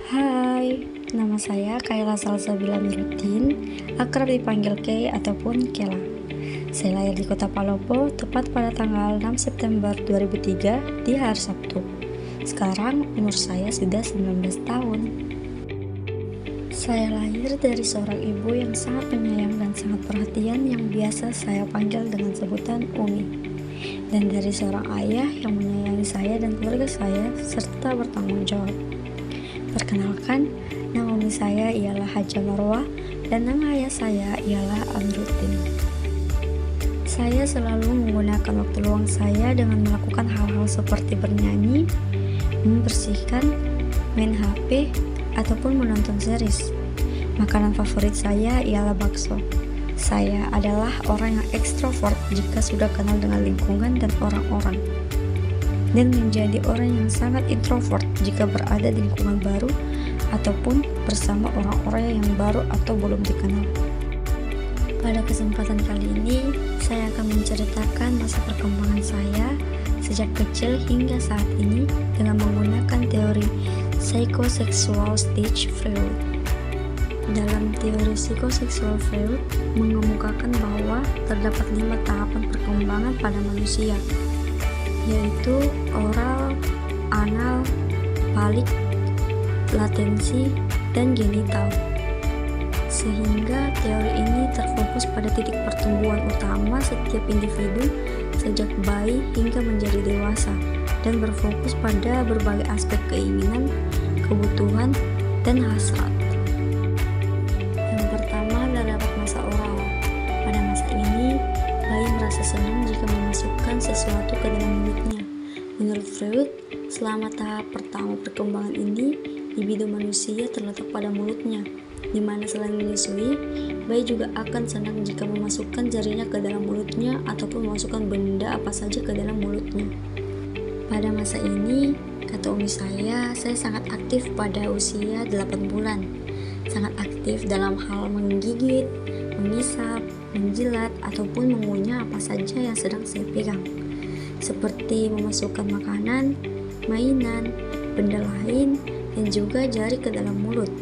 Hai, nama saya Kayla Salsabila Miruddin, akrab dipanggil Kay ataupun Kela. Saya lahir di kota Palopo, tepat pada tanggal 6 September 2003 di hari Sabtu. Sekarang umur saya sudah 19 tahun. Saya lahir dari seorang ibu yang sangat penyayang dan sangat perhatian yang biasa saya panggil dengan sebutan Umi. Dan dari seorang ayah yang menyayangi saya dan keluarga saya serta bertanggung jawab. Perkenalkan, nama umi saya ialah Haja Marwah dan nama ayah saya ialah Amruddin. Saya selalu menggunakan waktu luang saya dengan melakukan hal-hal seperti bernyanyi, membersihkan, main HP, ataupun menonton series. Makanan favorit saya ialah bakso. Saya adalah orang yang ekstrovert jika sudah kenal dengan lingkungan dan orang-orang, dan menjadi orang yang sangat introvert jika berada di lingkungan baru ataupun bersama orang-orang yang baru atau belum dikenal. Pada kesempatan kali ini, saya akan menceritakan masa perkembangan saya sejak kecil hingga saat ini dengan menggunakan teori psychosexual stage Freud. Dalam teori psikoseksual Freud mengemukakan bahwa terdapat 5 tahapan perkembangan pada manusia, yaitu oral, anal, palik, latensi, dan genital. Sehingga teori ini terfokus pada titik pertumbuhan utama setiap individu sejak bayi hingga menjadi dewasa dan berfokus pada berbagai aspek keinginan, kebutuhan, dan hasrat. Yang pertama terdapat masa oral. Pada masa ini, bayi merasa senang jika memasukkan sesuatu ke dalam mulutnya. Menurut Freud, selama tahap pertama perkembangan ini, libido manusia terletak pada mulutnya, di mana selain menyusui, bayi juga akan senang jika memasukkan jarinya ke dalam mulutnya ataupun memasukkan benda apa saja ke dalam mulutnya. Pada masa ini, kata umi saya sangat aktif pada usia 8 bulan. Sangat aktif dalam hal menggigit, mengisap, menjilat, ataupun mengunyah apa saja yang sedang saya pegang, seperti memasukkan makanan, mainan, benda lain, dan juga jari ke dalam mulut.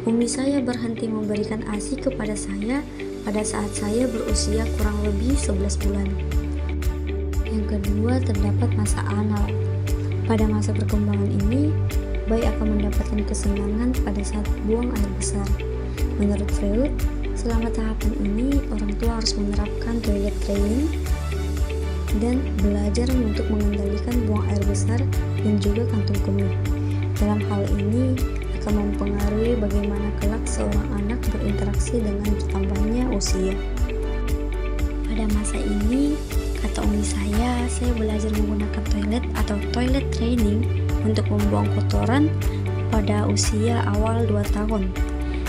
Umi saya berhenti memberikan ASI kepada saya pada saat saya berusia kurang lebih 11 bulan. Yang kedua terdapat masa anal. Pada masa perkembangan ini, bayi akan mendapatkan kesenangan pada saat buang air besar. Menurut Freud, selama tahapan ini, orang tua harus menerapkan toilet training dan belajar untuk mengendalikan buang air besar dan juga kantung kemih. Dalam hal ini akan mempengaruhi bagaimana kelak seorang anak berinteraksi dengan bertambahnya usia. Pada masa ini, kata umi saya belajar menggunakan toilet atau toilet training untuk membuang kotoran pada usia awal 2 tahun.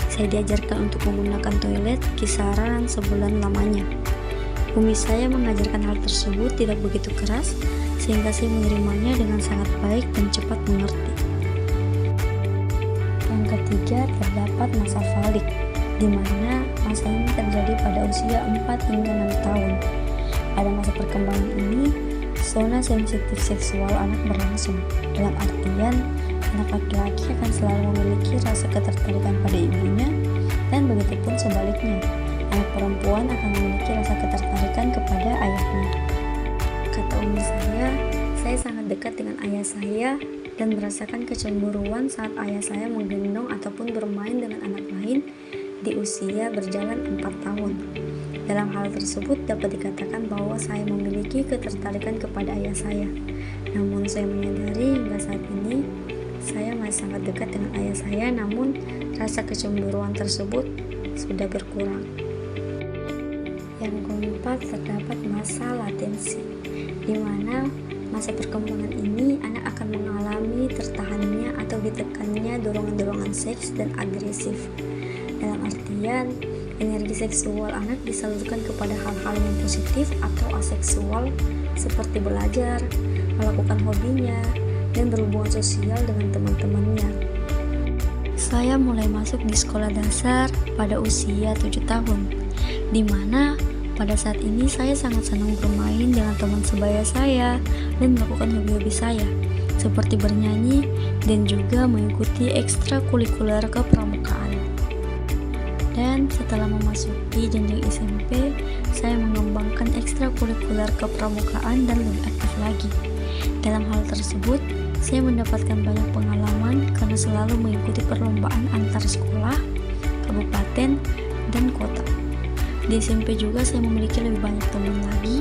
Saya diajarkan untuk menggunakan toilet kisaran sebulan lamanya. Umi saya mengajarkan hal tersebut tidak begitu keras, sehingga saya menerimanya dengan sangat baik dan cepat mengerti. Yang ketiga terdapat masa falik, di mana masa ini terjadi pada usia 4 hingga 6 tahun. Pada masa perkembangan ini, zona sensitif seksual anak berlangsung. Dalam artian, anak laki-laki akan selalu memiliki rasa ketertarikan pada ibunya, dan begitupun sebaliknya, anak perempuan akan memiliki rasa ketertarikan kepada ayahnya. Kata umi saya sangat dekat dengan ayah saya dan merasakan kecemburuan saat ayah saya menggendong ataupun bermain dengan anak lain di usia berjalan 4 tahun. Dalam hal tersebut dapat dikatakan bahwa saya memiliki ketertarikan kepada ayah saya. Namun saya menyadari hingga saat ini saya masih sangat dekat dengan ayah saya, namun rasa kecemburuan tersebut sudah berkurang. Yang keempat terdapat masa latensi, di mana masa perkembangan ini anak akan mengalami tertahannya atau ditekannya dorongan-dorongan seks dan agresif. Dalam artian, energi seksual anak disalurkan kepada hal-hal yang positif atau aseksual seperti belajar, melakukan hobinya, dan berhubungan sosial dengan teman-temannya. Saya mulai masuk di sekolah dasar pada usia 7 tahun, di mana pada saat ini saya sangat senang bermain dengan teman sebaya saya dan melakukan hobi-hobi saya. seperti bernyanyi dan juga mengikuti ekstrakurikuler kepramukaan. Dan setelah memasuki jenjang SMP, saya mengembangkan ekstrakurikuler kepramukaan dan lebih aktif lagi. Dalam hal tersebut, saya mendapatkan banyak pengalaman karena selalu mengikuti perlombaan antar sekolah, kabupaten, dan kota. Di SMP juga saya memiliki lebih banyak teman lagi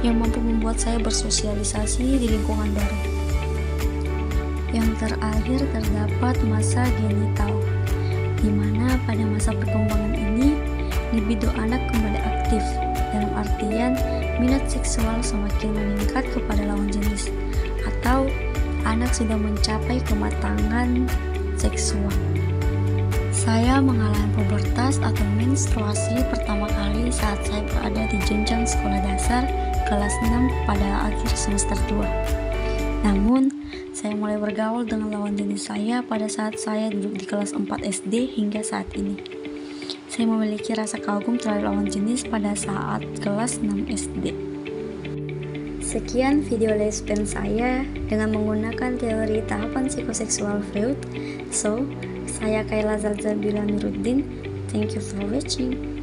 yang mampu membuat saya bersosialisasi di lingkungan baru. Yang terakhir terdapat masa genital, di mana pada masa perkembangan ini libido anak kembali aktif, dalam artian minat seksual semakin meningkat kepada lawan jenis, atau anak sudah mencapai kematangan seksual. Saya mengalami pubertas atau menstruasi pertama kali saat saya berada di jenjang sekolah dasar kelas 6 pada akhir semester 2. Namun, saya mulai bergaul dengan lawan jenis saya pada saat saya duduk di kelas 4 SD hingga saat ini. Saya memiliki rasa kagum terhadap lawan jenis pada saat kelas 6 SD. Sekian video lesbian saya dengan menggunakan teori tahapan psikoseksual Freud. So, saya Kayla Zalzabila Nuruddin. Thank you for watching.